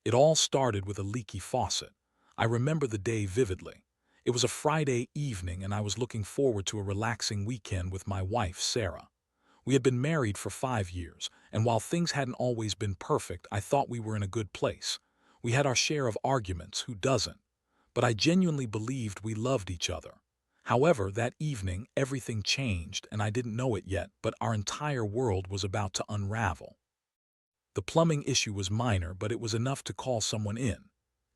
It all started with a leaky faucet. I remember the day vividly. It was a Friday evening and I was looking forward to a relaxing weekend with my wife, Sarah. We had been married for 5 years, and while things hadn't always been perfect, I thought we were in a good place. We had our share of arguments, who doesn't? But I genuinely believed we loved each other. However, that evening, everything changed, and I didn't know it yet, but our entire world was about to unravel. The plumbing issue was minor, but it was enough to call someone in.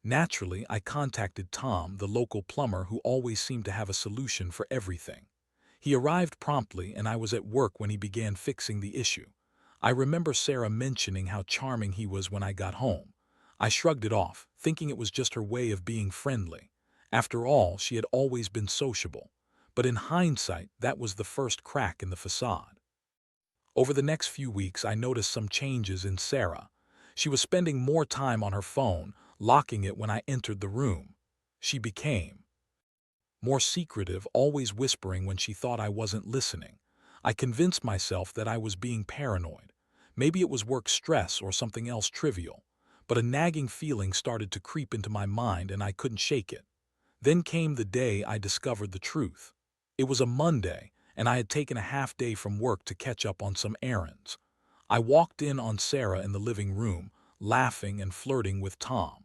Naturally, I contacted Tom, the local plumber who always seemed to have a solution for everything. He arrived promptly, and I was at work when he began fixing the issue. I remember Sarah mentioning how charming he was when I got home. I shrugged it off, thinking it was just her way of being friendly. After all, she had always been sociable. But in hindsight, that was the first crack in the facade. Over the next few weeks, I noticed some changes in Sarah. She was spending more time on her phone, locking it when I entered the room. She became more secretive, always whispering when she thought I wasn't listening. I convinced myself that I was being paranoid. Maybe it was work stress or something else trivial. But a nagging feeling started to creep into my mind and I couldn't shake it. Then came the day I discovered the truth. It was a Monday, and I had taken a half day from work to catch up on some errands. I walked in on Sarah in the living room, laughing and flirting with Tom.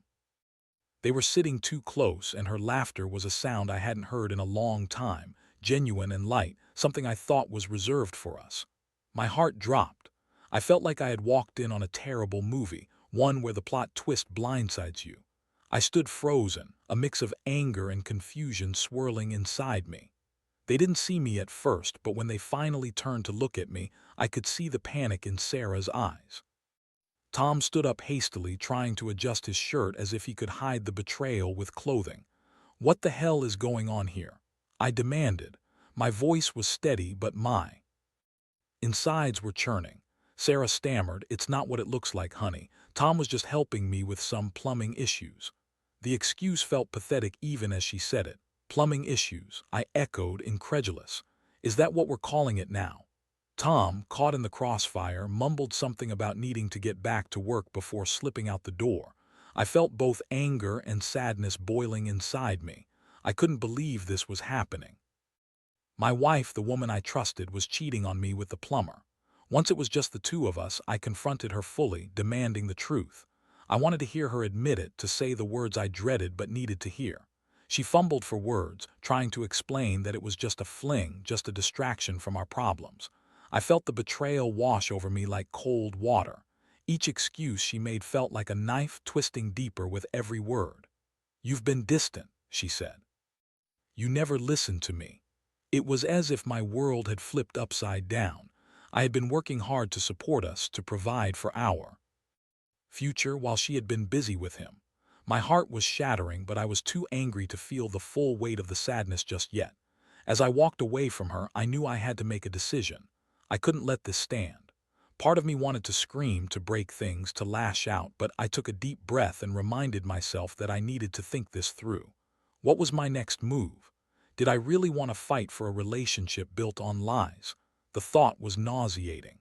They were sitting too close, and her laughter was a sound I hadn't heard in a long time, genuine and light, something I thought was reserved for us. My heart dropped. I felt like I had walked in on a terrible movie, one where the plot twist blindsides you. I stood frozen, a mix of anger and confusion swirling inside me. They didn't see me at first, but when they finally turned to look at me, I could see the panic in Sarah's eyes. Tom stood up hastily, trying to adjust his shirt as if he could hide the betrayal with clothing. "What the hell is going on here?" I demanded. My voice was steady, but my insides were churning. Sarah stammered, "It's not what it looks like, honey. Tom was just helping me with some plumbing issues." The excuse felt pathetic even as she said it. "Plumbing issues," I echoed, incredulous. "Is that what we're calling it now?" Tom, caught in the crossfire, mumbled something about needing to get back to work before slipping out the door. I felt both anger and sadness boiling inside me. I couldn't believe this was happening. My wife, the woman I trusted, was cheating on me with the plumber. Once it was just the two of us, I confronted her fully, demanding the truth. I wanted to hear her admit it, to say the words I dreaded but needed to hear. She fumbled for words, trying to explain that it was just a fling, just a distraction from our problems. I felt the betrayal wash over me like cold water. Each excuse she made felt like a knife twisting deeper with every word. "You've been distant," she said. "You never listened to me." It was as if my world had flipped upside down. I had been working hard to support us, to provide for our future while she had been busy with him. My heart was shattering, but I was too angry to feel the full weight of the sadness just yet. As I walked away from her, I knew I had to make a decision. I couldn't let this stand. Part of me wanted to scream, to break things, to lash out, but I took a deep breath and reminded myself that I needed to think this through. What was my next move? Did I really want to fight for a relationship built on lies? The thought was nauseating.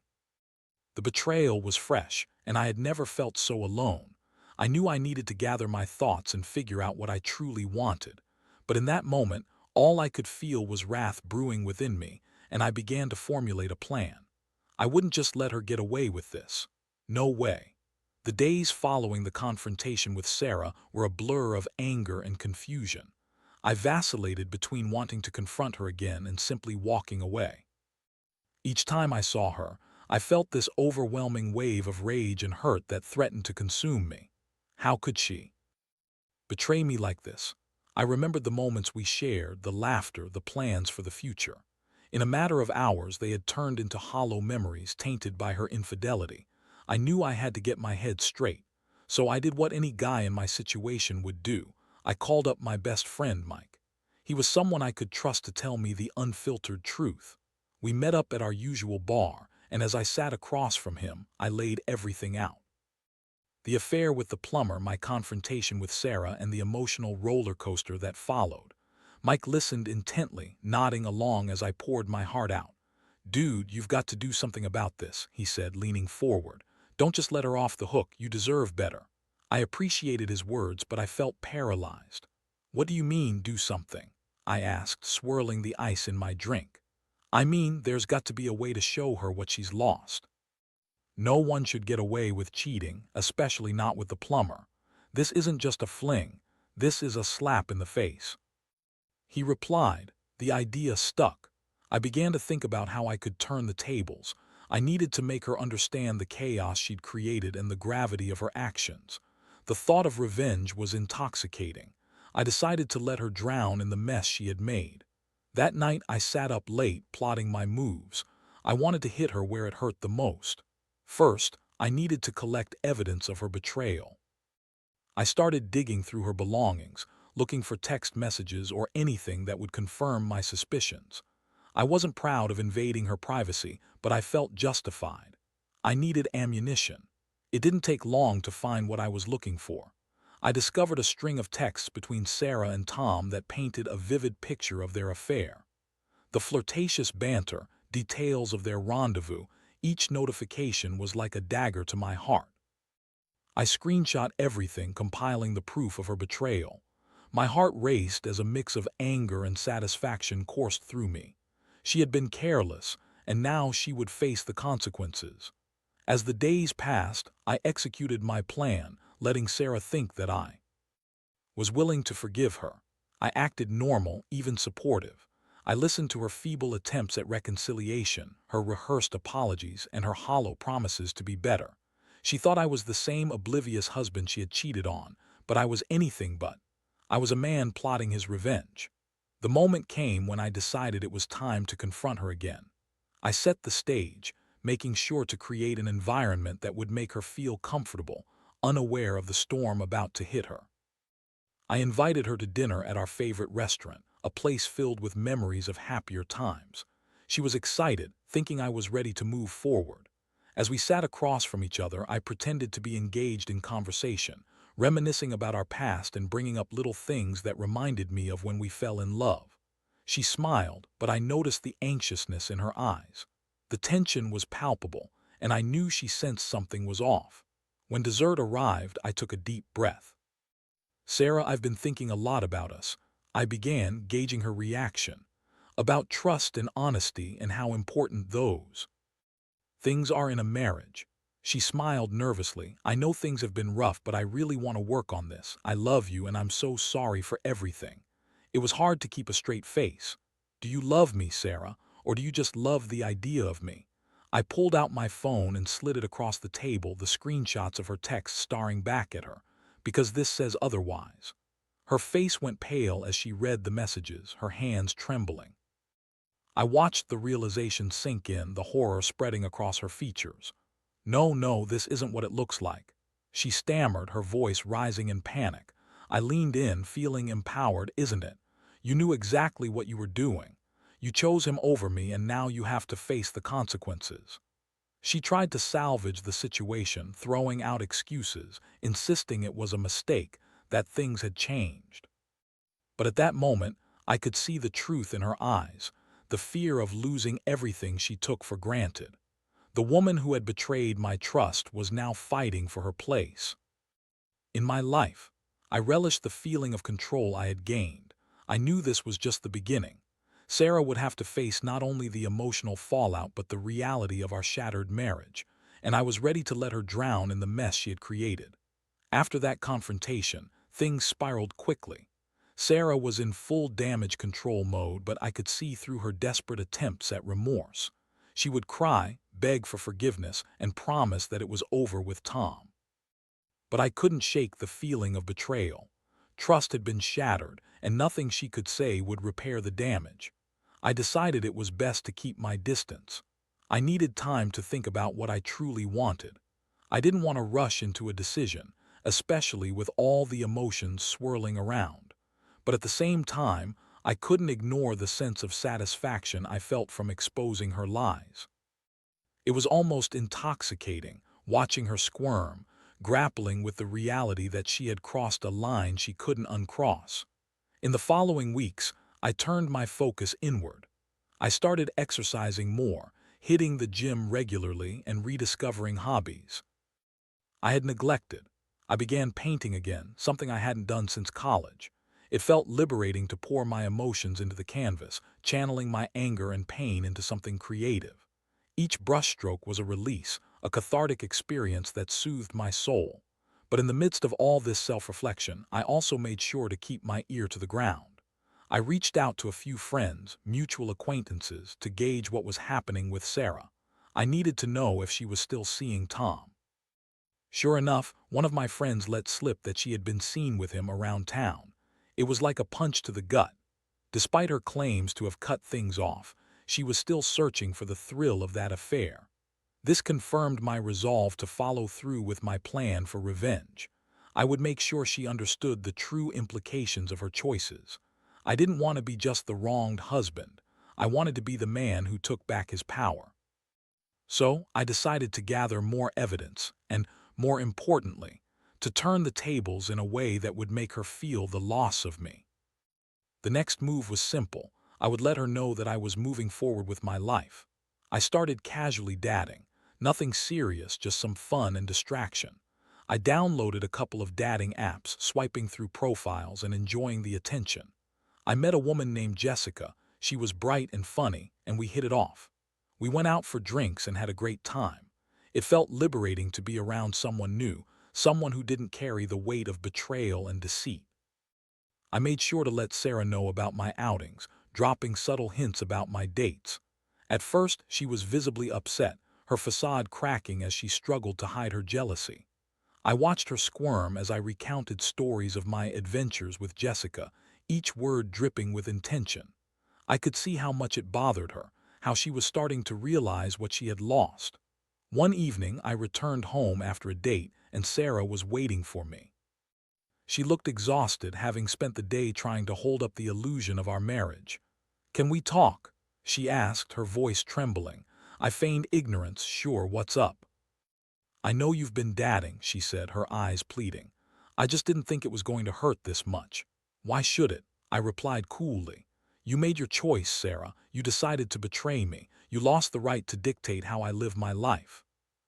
The betrayal was fresh, and I had never felt so alone. I knew I needed to gather my thoughts and figure out what I truly wanted. But in that moment, all I could feel was wrath brewing within me, and I began to formulate a plan. I wouldn't just let her get away with this. No way. The days following the confrontation with Sarah were a blur of anger and confusion. I vacillated between wanting to confront her again and simply walking away. Each time I saw her, I felt this overwhelming wave of rage and hurt that threatened to consume me. How could she betray me like this? I remembered the moments we shared, the laughter, the plans for the future. In a matter of hours, they had turned into hollow memories tainted by her infidelity. I knew I had to get my head straight, so I did what any guy in my situation would do. I called up my best friend, Mike. He was someone I could trust to tell me the unfiltered truth. We met up at our usual bar, and as I sat across from him, I laid everything out. The affair with the plumber, my confrontation with Sarah, and the emotional roller coaster that followed. Mike listened intently, nodding along as I poured my heart out. "Dude, you've got to do something about this," he said, leaning forward. "Don't just let her off the hook, you deserve better." I appreciated his words, but I felt paralyzed. "What do you mean, do something?" I asked, swirling the ice in my drink. "I mean, there's got to be a way to show her what she's lost. No one should get away with cheating, especially not with the plumber. This isn't just a fling, this is a slap in the face." He replied. The idea stuck. I began to think about how I could turn the tables. I needed to make her understand the chaos she'd created and the gravity of her actions. The thought of revenge was intoxicating. I decided to let her drown in the mess she had made. That night I sat up late, plotting my moves. I wanted to hit her where it hurt the most. First, I needed to collect evidence of her betrayal. I started digging through her belongings, looking for text messages or anything that would confirm my suspicions. I wasn't proud of invading her privacy, but I felt justified. I needed ammunition. It didn't take long to find what I was looking for. I discovered a string of texts between Sarah and Tom that painted a vivid picture of their affair. The flirtatious banter, details of their rendezvous, each notification was like a dagger to my heart. I screenshot everything, compiling the proof of her betrayal. My heart raced as a mix of anger and satisfaction coursed through me. She had been careless, and now she would face the consequences. As the days passed, I executed my plan, letting Sarah think that I was willing to forgive her. I acted normal, even supportive. I listened to her feeble attempts at reconciliation, her rehearsed apologies, and her hollow promises to be better. She thought I was the same oblivious husband she had cheated on, but I was anything but. I was a man plotting his revenge. The moment came when I decided it was time to confront her again. I set the stage, making sure to create an environment that would make her feel comfortable, unaware of the storm about to hit her. I invited her to dinner at our favorite restaurant, a place filled with memories of happier times. She was excited, thinking I was ready to move forward. As we sat across from each other, I pretended to be engaged in conversation, reminiscing about our past and bringing up little things that reminded me of when we fell in love. She smiled, but I noticed the anxiousness in her eyes. The tension was palpable, and I knew she sensed something was off. When dessert arrived, I took a deep breath. "Sarah, I've been thinking a lot about us." I began, gauging her reaction. "About trust and honesty and how important those things are in a marriage." She smiled nervously. "I know things have been rough, but I really want to work on this. I love you and I'm so sorry for everything." It was hard to keep a straight face. "Do you love me, Sarah, or do you just love the idea of me?" I pulled out my phone and slid it across the table, the screenshots of her texts staring back at her. "Because this says otherwise." Her face went pale as she read the messages, her hands trembling. I watched the realization sink in, the horror spreading across her features. "No, no, this isn't what it looks like." She stammered, her voice rising in panic. I leaned in, feeling empowered. "Isn't it? You knew exactly what you were doing. You chose him over me, and now you have to face the consequences." She tried to salvage the situation, throwing out excuses, insisting it was a mistake, that things had changed. But at that moment, I could see the truth in her eyes, the fear of losing everything she took for granted. The woman who had betrayed my trust was now fighting for her place in my life. I relished the feeling of control I had gained. I knew this was just the beginning. Sarah would have to face not only the emotional fallout but the reality of our shattered marriage, and I was ready to let her drown in the mess she had created. After that confrontation, things spiraled quickly. Sarah was in full damage control mode, but I could see through her desperate attempts at remorse. She would cry, beg for forgiveness, and promise that it was over with Tom. But I couldn't shake the feeling of betrayal. Trust had been shattered, and nothing she could say would repair the damage. I decided it was best to keep my distance. I needed time to think about what I truly wanted. I didn't want to rush into a decision, especially with all the emotions swirling around. But at the same time, I couldn't ignore the sense of satisfaction I felt from exposing her lies. It was almost intoxicating, watching her squirm, grappling with the reality that she had crossed a line she couldn't uncross. In the following weeks, I turned my focus inward. I started exercising more, hitting the gym regularly and rediscovering hobbies I had neglected. I began painting again, something I hadn't done since college. It felt liberating to pour my emotions into the canvas, channeling my anger and pain into something creative. Each brushstroke was a release, a cathartic experience that soothed my soul. But in the midst of all this self-reflection, I also made sure to keep my ear to the ground. I reached out to a few friends, mutual acquaintances, to gauge what was happening with Sarah. I needed to know if she was still seeing Tom. Sure enough, one of my friends let slip that she had been seen with him around town. It was like a punch to the gut. Despite her claims to have cut things off, she was still searching for the thrill of that affair. This confirmed my resolve to follow through with my plan for revenge. I would make sure she understood the true implications of her choices. I didn't want to be just the wronged husband. I wanted to be the man who took back his power. So I decided to gather more evidence and, more importantly, to turn the tables in a way that would make her feel the loss of me. The next move was simple. I would let her know that I was moving forward with my life. I started casually dating. Nothing serious, just some fun and distraction. I downloaded a couple of dating apps, swiping through profiles and enjoying the attention. I met a woman named Jessica. She was bright and funny, and we hit it off. We went out for drinks and had a great time. It felt liberating to be around someone new, someone who didn't carry the weight of betrayal and deceit. I made sure to let Sarah know about my outings, dropping subtle hints about my dates. At first, she was visibly upset, her facade cracking as she struggled to hide her jealousy. I watched her squirm as I recounted stories of my adventures with Jessica, each word dripping with intention. I could see how much it bothered her, how she was starting to realize what she had lost. One evening, I returned home after a date, and Sarah was waiting for me. She looked exhausted, having spent the day trying to hold up the illusion of our marriage. "Can we talk?" she asked, her voice trembling. I feigned ignorance, sure, what's up? "I know you've been dating," she said, her eyes pleading. "I just didn't think it was going to hurt this much." "Why should it?" I replied coolly. "You made your choice, Sarah. You decided to betray me. You lost the right to dictate how I live my life."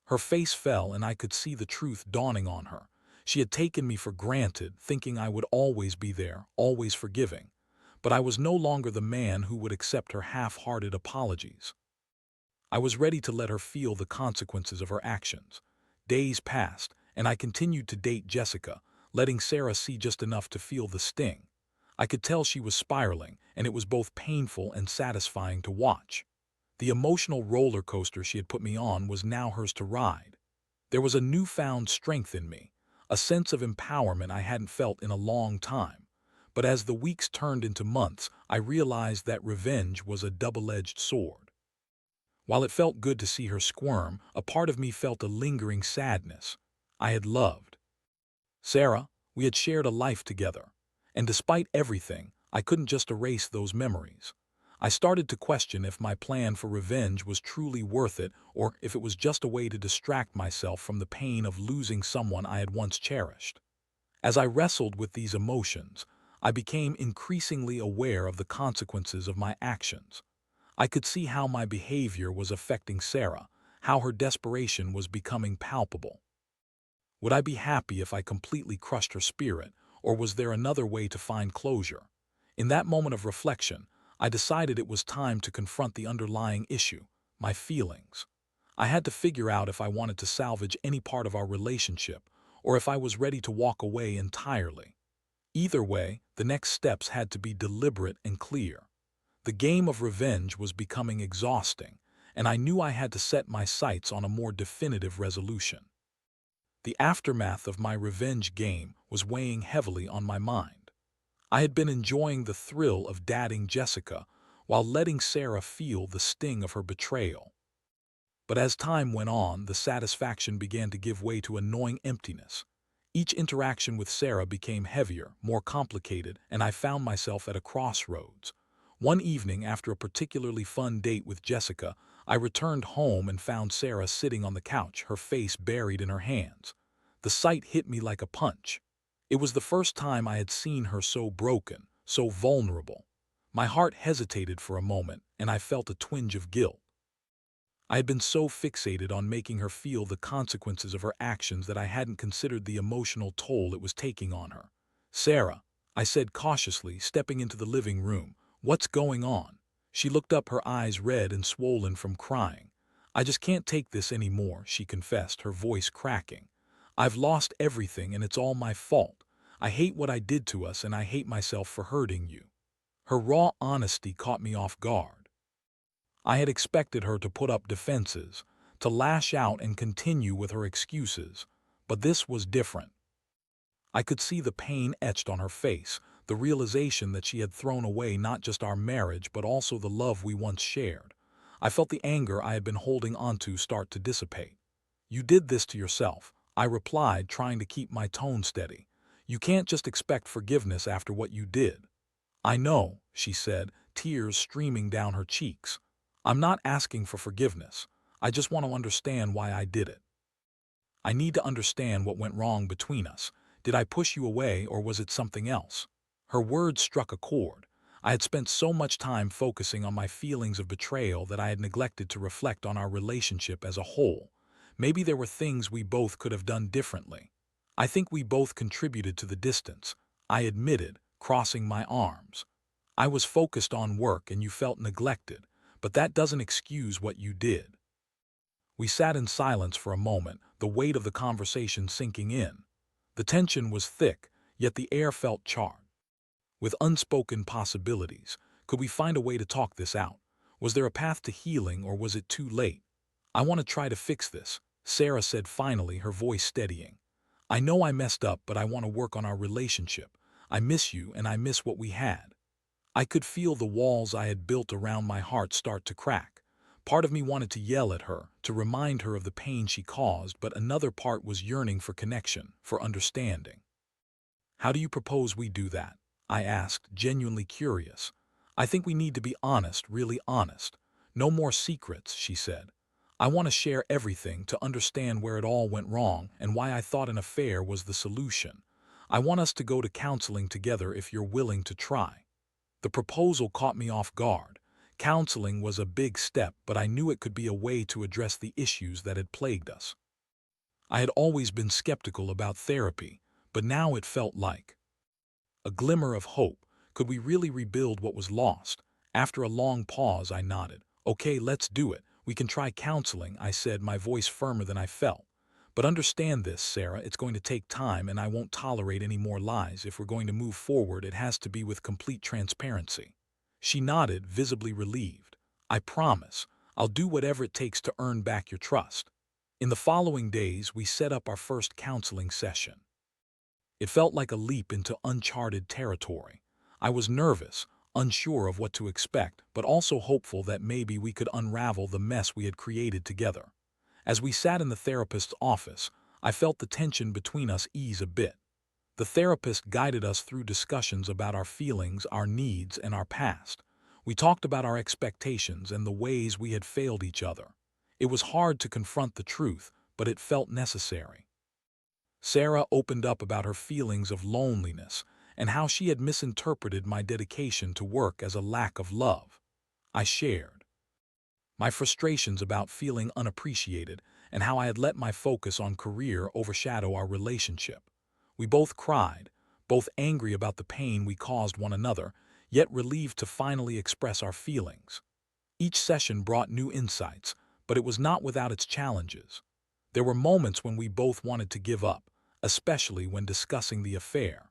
Her face fell, and I could see the truth dawning on her. She had taken me for granted, thinking I would always be there, always forgiving. But I was no longer the man who would accept her half-hearted apologies. I was ready to let her feel the consequences of her actions. Days passed, and I continued to date Jessica, letting Sarah see just enough to feel the sting. I could tell she was spiraling, and it was both painful and satisfying to watch. The emotional roller coaster she had put me on was now hers to ride. There was a newfound strength in me, a sense of empowerment I hadn't felt in a long time. But as the weeks turned into months, I realized that revenge was a double-edged sword. While it felt good to see her squirm, a part of me felt a lingering sadness. I had loved Sarah. We had shared a life together. And despite everything, I couldn't just erase those memories. I started to question if my plan for revenge was truly worth it, or if it was just a way to distract myself from the pain of losing someone I had once cherished. As I wrestled with these emotions, I became increasingly aware of the consequences of my actions. I could see how my behavior was affecting Sarah, how her desperation was becoming palpable. Would I be happy if I completely crushed her spirit, or was there another way to find closure? In that moment of reflection, I decided it was time to confront the underlying issue, my feelings. I had to figure out if I wanted to salvage any part of our relationship, or if I was ready to walk away entirely. Either way, the next steps had to be deliberate and clear. The game of revenge was becoming exhausting, and I knew I had to set my sights on a more definitive resolution. The aftermath of my revenge game was weighing heavily on my mind. I had been enjoying the thrill of dating Jessica while letting Sarah feel the sting of her betrayal. But as time went on, the satisfaction began to give way to a gnawing emptiness. Each interaction with Sarah became heavier, more complicated, and I found myself at a crossroads. One evening, after a particularly fun date with Jessica, I returned home and found Sarah sitting on the couch, her face buried in her hands. The sight hit me like a punch. It was the first time I had seen her so broken, so vulnerable. My heart hesitated for a moment, and I felt a twinge of guilt. I had been so fixated on making her feel the consequences of her actions that I hadn't considered the emotional toll it was taking on her. "Sarah," I said cautiously, stepping into the living room, "what's going on?" She looked up, her eyes red and swollen from crying. "I just can't take this anymore," she confessed, her voice cracking. "I've lost everything and it's all my fault. I hate what I did to us and I hate myself for hurting you." Her raw honesty caught me off guard. I had expected her to put up defenses, to lash out and continue with her excuses, but this was different. I could see the pain etched on her face, the realization that she had thrown away not just our marriage but also the love we once shared. I felt the anger I had been holding onto start to dissipate. "You did this to yourself," I replied, trying to keep my tone steady. "You can't just expect forgiveness after what you did." "I know," she said, tears streaming down her cheeks. "I'm not asking for forgiveness. I just want to understand why I did it. I need to understand what went wrong between us. Did I push you away or was it something else?" Her words struck a chord. I had spent so much time focusing on my feelings of betrayal that I had neglected to reflect on our relationship as a whole. Maybe there were things we both could have done differently. "I think we both contributed to the distance," I admitted, crossing my arms. "I was focused on work and you felt neglected, but that doesn't excuse what you did." We sat in silence for a moment, the weight of the conversation sinking in. The tension was thick, yet the air felt charged with unspoken possibilities. Could we find a way to talk this out? Was there a path to healing or was it too late? "I want to try to fix this," Sarah said finally, her voice steadying. "I know I messed up, but I want to work on our relationship. I miss you and I miss what we had." I could feel the walls I had built around my heart start to crack. Part of me wanted to yell at her, to remind her of the pain she caused, but another part was yearning for connection, for understanding. "How do you propose we do that?" I asked, genuinely curious. "I think we need to be honest, really honest. No more secrets," she said. "I want to share everything, to understand where it all went wrong and why I thought an affair was the solution. I want us to go to counseling together if you're willing to try." The proposal caught me off guard. Counseling was a big step, but I knew it could be a way to address the issues that had plagued us. I had always been skeptical about therapy, but now it felt like a glimmer of hope. Could we really rebuild what was lost? After a long pause, I nodded. "Okay, let's do it. We can try counseling," I said, my voice firmer than I felt. "But understand this, Sarah, it's going to take time and I won't tolerate any more lies. If we're going to move forward, it has to be with complete transparency." She nodded, visibly relieved. "I promise. I'll do whatever it takes to earn back your trust." In the following days, we set up our first counseling session. It felt like a leap into uncharted territory. I was nervous, unsure of what to expect, but also hopeful that maybe we could unravel the mess we had created together. As we sat in the therapist's office, I felt the tension between us ease a bit. The therapist guided us through discussions about our feelings, our needs, and our past. We talked about our expectations and the ways we had failed each other. It was hard to confront the truth, but it felt necessary. Sarah opened up about her feelings of loneliness and how she had misinterpreted my dedication to work as a lack of love. I shared my frustrations about feeling unappreciated and how I had let my focus on career overshadow our relationship. We both cried, both angry about the pain we caused one another, yet relieved to finally express our feelings. Each session brought new insights, but it was not without its challenges. There were moments when we both wanted to give up, especially when discussing the affair.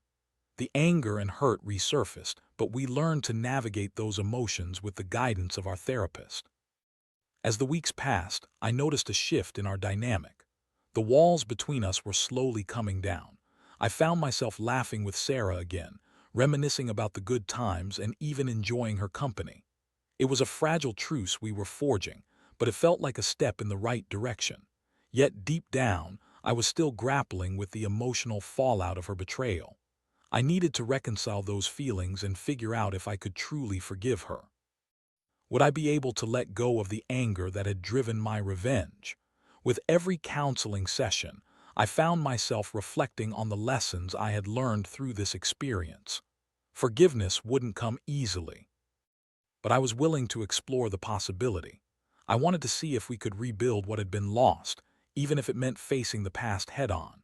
The anger and hurt resurfaced, but we learned to navigate those emotions with the guidance of our therapist. As the weeks passed, I noticed a shift in our dynamic. The walls between us were slowly coming down. I found myself laughing with Sarah again, reminiscing about the good times and even enjoying her company. It was a fragile truce we were forging, but it felt like a step in the right direction. Yet deep down, I was still grappling with the emotional fallout of her betrayal. I needed to reconcile those feelings and figure out if I could truly forgive her. Would I be able to let go of the anger that had driven my revenge? With every counseling session, I found myself reflecting on the lessons I had learned through this experience. Forgiveness wouldn't come easily, but I was willing to explore the possibility. I wanted to see if we could rebuild what had been lost, even if it meant facing the past head-on.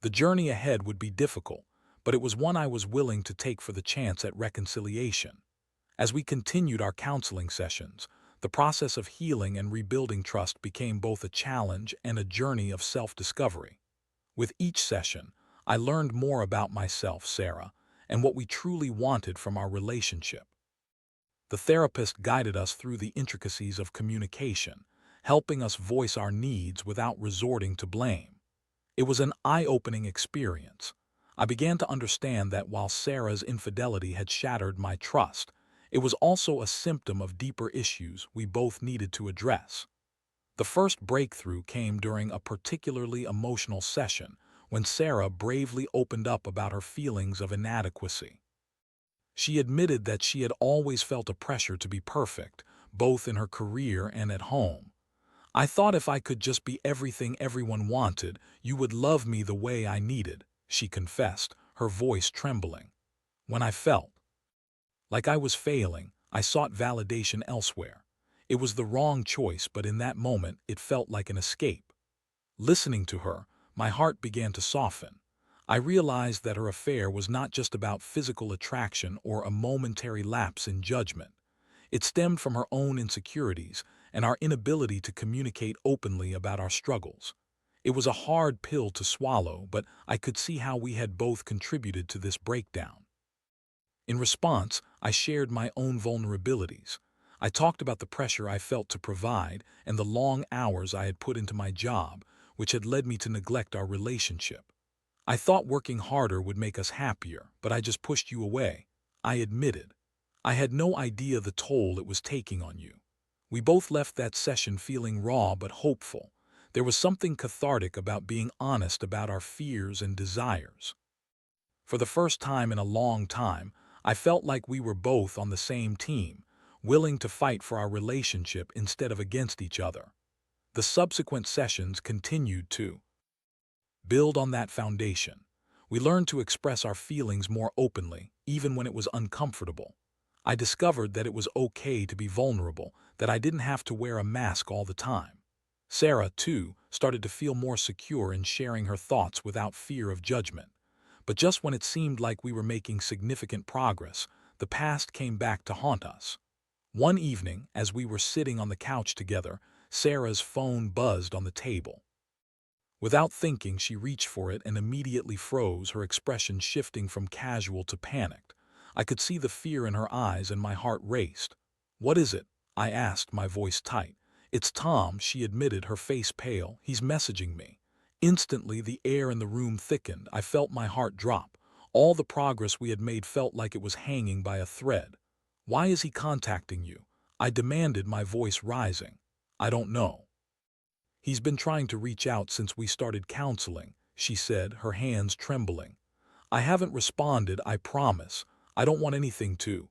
The journey ahead would be difficult, but it was one I was willing to take for the chance at reconciliation. As we continued our counseling sessions, the process of healing and rebuilding trust became both a challenge and a journey of self-discovery. With each session, I learned more about myself, Sarah, and what we truly wanted from our relationship. The therapist guided us through the intricacies of communication, helping us voice our needs without resorting to blame. It was an eye-opening experience. I began to understand that while Sarah's infidelity had shattered my trust, it was also a symptom of deeper issues we both needed to address. The first breakthrough came during a particularly emotional session when Sarah bravely opened up about her feelings of inadequacy. She admitted that she had always felt a pressure to be perfect, both in her career and at home. "I thought if I could just be everything everyone wanted, you would love me the way I needed," she confessed, her voice trembling. When I felt like I was failing, I sought validation elsewhere. It was the wrong choice, but in that moment, it felt like an escape. Listening to her, my heart began to soften. I realized that her affair was not just about physical attraction or a momentary lapse in judgment. It stemmed from her own insecurities and our inability to communicate openly about our struggles. It was a hard pill to swallow, but I could see how we had both contributed to this breakdown. In response, I shared my own vulnerabilities. I talked about the pressure I felt to provide and the long hours I had put into my job, which had led me to neglect our relationship. "I thought working harder would make us happier, but I just pushed you away," I admitted. "I had no idea the toll it was taking on you." We both left that session feeling raw but hopeful. There was something cathartic about being honest about our fears and desires. For the first time in a long time, I felt like we were both on the same team, willing to fight for our relationship instead of against each other. The subsequent sessions continued to build on that foundation. We learned to express our feelings more openly, even when it was uncomfortable. I discovered that it was okay to be vulnerable, that I didn't have to wear a mask all the time. Sarah, too, started to feel more secure in sharing her thoughts without fear of judgment. But just when it seemed like we were making significant progress, the past came back to haunt us. One evening, as we were sitting on the couch together, Sarah's phone buzzed on the table. Without thinking, she reached for it and immediately froze, her expression shifting from casual to panicked. I could see the fear in her eyes and my heart raced. "What is it?" I asked, my voice tight. "It's Tom," she admitted, her face pale. "He's messaging me." Instantly, the air in the room thickened. I felt my heart drop. All the progress we had made felt like it was hanging by a thread. "Why is he contacting you?" I demanded, my voice rising. "I don't know. He's been trying to reach out since we started counseling," she said, her hands trembling. "I haven't responded, I promise. I don't want anything to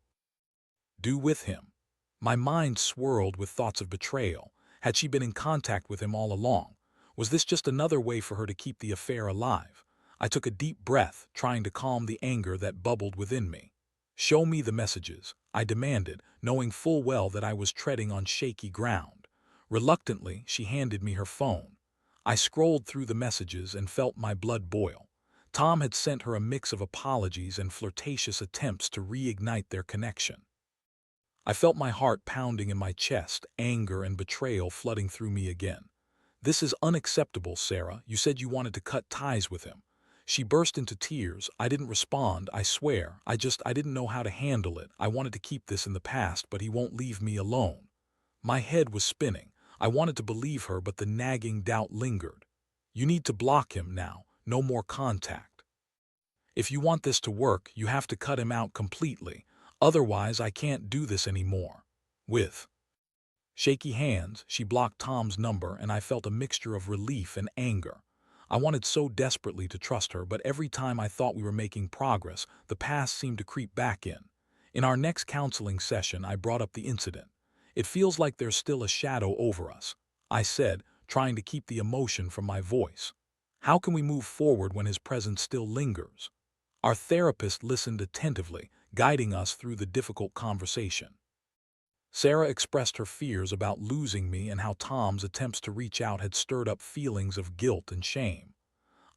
do with him." My mind swirled with thoughts of betrayal. Had she been in contact with him all along? Was this just another way for her to keep the affair alive? I took a deep breath, trying to calm the anger that bubbled within me. "Show me the messages," I demanded, knowing full well that I was treading on shaky ground. Reluctantly, she handed me her phone. I scrolled through the messages and felt my blood boil. Tom had sent her a mix of apologies and flirtatious attempts to reignite their connection. I felt my heart pounding in my chest, anger and betrayal flooding through me again. "This is unacceptable, Sarah. You said you wanted to cut ties with him." She burst into tears. "I didn't respond, I swear. I didn't know how to handle it. I wanted to keep this in the past, but he won't leave me alone." My head was spinning. I wanted to believe her, but the nagging doubt lingered. "You need to block him now. No more contact. If you want this to work, you have to cut him out completely. Otherwise, I can't do this anymore." With shaky hands, she blocked Tom's number, and I felt a mixture of relief and anger. I wanted so desperately to trust her, but every time I thought we were making progress, the past seemed to creep back in. In our next counseling session, I brought up the incident. "It feels like there's still a shadow over us," I said, trying to keep the emotion from my voice. "How can we move forward when his presence still lingers?" Our therapist listened attentively, guiding us through the difficult conversation. Sarah expressed her fears about losing me and how Tom's attempts to reach out had stirred up feelings of guilt and shame.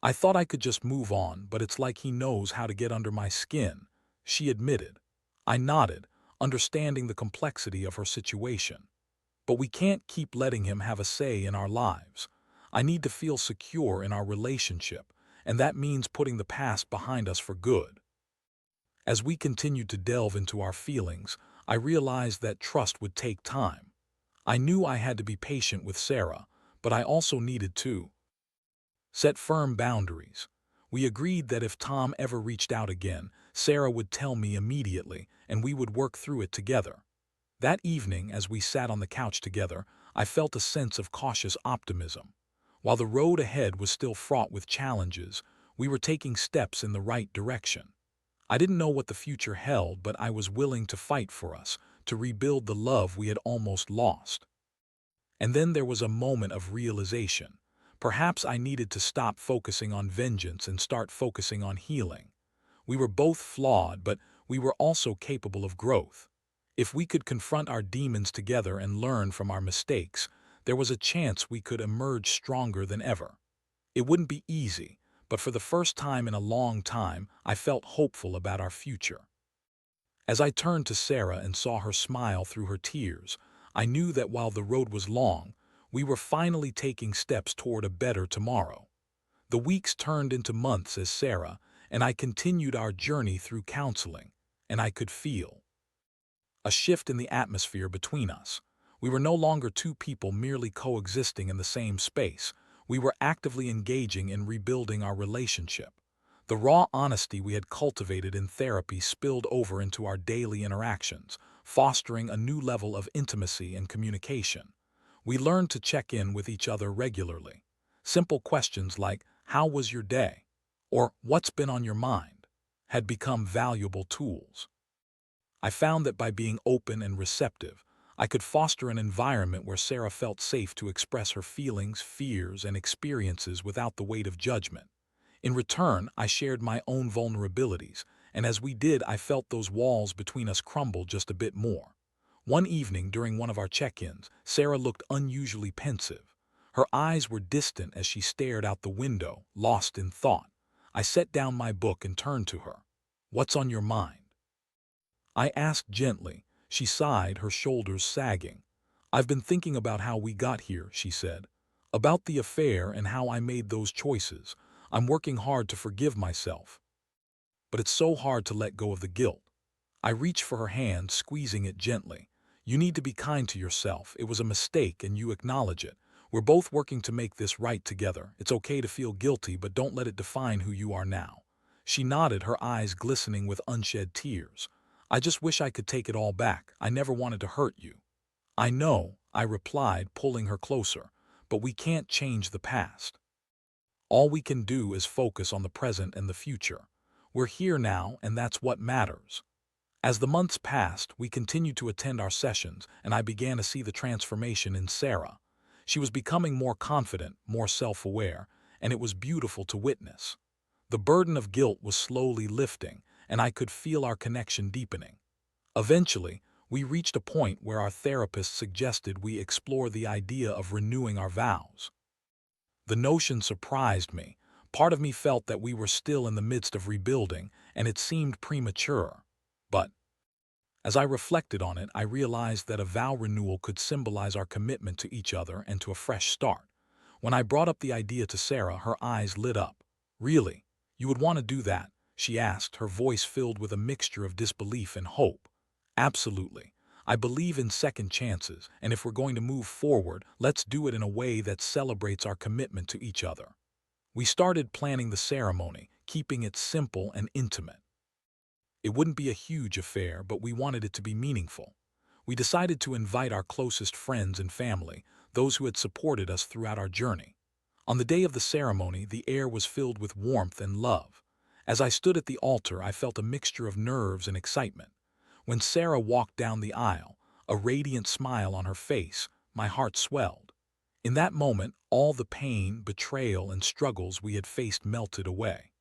I thought I could just move on, but it's like he knows how to get under my skin, she admitted. I nodded, understanding the complexity of her situation. But we can't keep letting him have a say in our lives. I need to feel secure in our relationship, and that means putting the past behind us for good. As we continued to delve into our feelings, I realized that trust would take time. I knew I had to be patient with Sarah, but I also needed to set firm boundaries. We agreed that if Tom ever reached out again, Sarah would tell me immediately, and we would work through it together. That evening, as we sat on the couch together, I felt a sense of cautious optimism. While the road ahead was still fraught with challenges, we were taking steps in the right direction. I didn't know what the future held, but I was willing to fight for us, to rebuild the love we had almost lost. And then there was a moment of realization. Perhaps I needed to stop focusing on vengeance and start focusing on healing. We were both flawed, but we were also capable of growth. If we could confront our demons together and learn from our mistakes, there was a chance we could emerge stronger than ever. It wouldn't be easy, but for the first time in a long time, I felt hopeful about our future. As I turned to Sarah and saw her smile through her tears, I knew that while the road was long, we were finally taking steps toward a better tomorrow. The weeks turned into months as Sarah and I continued our journey through counseling, and I could feel a shift in the atmosphere between us. We were no longer two people merely coexisting in the same space. We were actively engaging in rebuilding our relationship. The raw honesty we had cultivated in therapy spilled over into our daily interactions, fostering a new level of intimacy and communication. We learned to check in with each other regularly. Simple questions like, "How was your day?" or "What's been on your mind?" had become valuable tools. I found that by being open and receptive, I could foster an environment where Sarah felt safe to express her feelings, fears, and experiences without the weight of judgment. In return, I shared my own vulnerabilities, and as we did, I felt those walls between us crumble just a bit more. One evening, during one of our check-ins, Sarah looked unusually pensive. Her eyes were distant as she stared out the window, lost in thought. I set down my book and turned to her. "What's on your mind?" I asked gently. She sighed, her shoulders sagging. "I've been thinking about how we got here," she said. "About the affair and how I made those choices. I'm working hard to forgive myself. But it's so hard to let go of the guilt." I reached for her hand, squeezing it gently. "You need to be kind to yourself. It was a mistake and you acknowledge it. We're both working to make this right together. It's okay to feel guilty, but don't let it define who you are now." She nodded, her eyes glistening with unshed tears. "I just wish I could take it all back. I never wanted to hurt you." "I know," I replied, pulling her closer, "but we can't change the past. All we can do is focus on the present and the future. We're here now, and that's what matters." As the months passed, we continued to attend our sessions, and I began to see the transformation in Sarah. She was becoming more confident, more self-aware, and it was beautiful to witness. The burden of guilt was slowly lifting, and I could feel our connection deepening. Eventually, we reached a point where our therapist suggested we explore the idea of renewing our vows. The notion surprised me. Part of me felt that we were still in the midst of rebuilding, and it seemed premature. But as I reflected on it, I realized that a vow renewal could symbolize our commitment to each other and to a fresh start. When I brought up the idea to Sarah, her eyes lit up. "Really? You would want to do that?" she asked, her voice filled with a mixture of disbelief and hope. "Absolutely. I believe in second chances, and if we're going to move forward, let's do it in a way that celebrates our commitment to each other." We started planning the ceremony, keeping it simple and intimate. It wouldn't be a huge affair, but we wanted it to be meaningful. We decided to invite our closest friends and family, those who had supported us throughout our journey. On the day of the ceremony, the air was filled with warmth and love. As I stood at the altar, I felt a mixture of nerves and excitement. When Sarah walked down the aisle, a radiant smile on her face, my heart swelled. In that moment, all the pain, betrayal, and struggles we had faced melted away.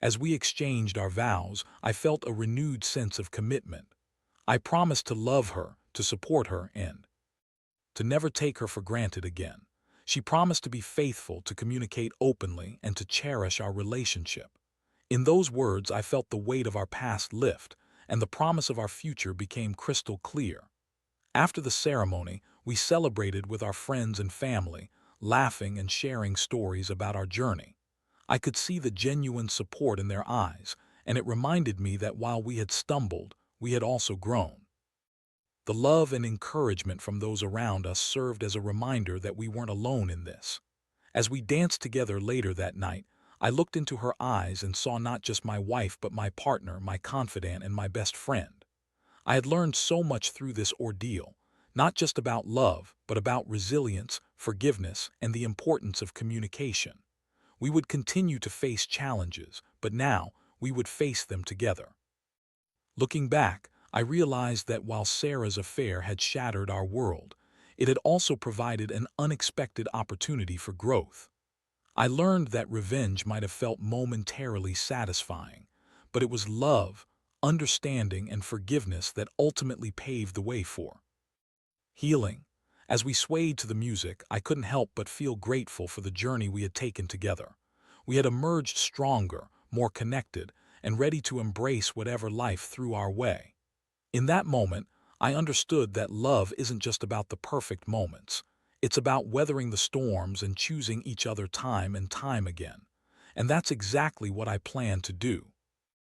As we exchanged our vows, I felt a renewed sense of commitment. I promised to love her, to support her and to never take her for granted again. She promised to be faithful, to communicate openly, and to cherish our relationship. In those words, I felt the weight of our past lift, and the promise of our future became crystal clear. After the ceremony, we celebrated with our friends and family, laughing and sharing stories about our journey. I could see the genuine support in their eyes, and it reminded me that while we had stumbled, we had also grown. The love and encouragement from those around us served as a reminder that we weren't alone in this. As we danced together later that night, I looked into her eyes and saw not just my wife but my partner, my confidant, and my best friend. I had learned so much through this ordeal, not just about love, but about resilience, forgiveness, and the importance of communication. We would continue to face challenges, but now we would face them together. Looking back, I realized that while Sarah's affair had shattered our world, it had also provided an unexpected opportunity for growth. I learned that revenge might have felt momentarily satisfying, but it was love, understanding, and forgiveness that ultimately paved the way for healing. As we swayed to the music, I couldn't help but feel grateful for the journey we had taken together. We had emerged stronger, more connected, and ready to embrace whatever life threw our way. In that moment, I understood that love isn't just about the perfect moments. It's about weathering the storms and choosing each other time and time again. And that's exactly what I plan to do.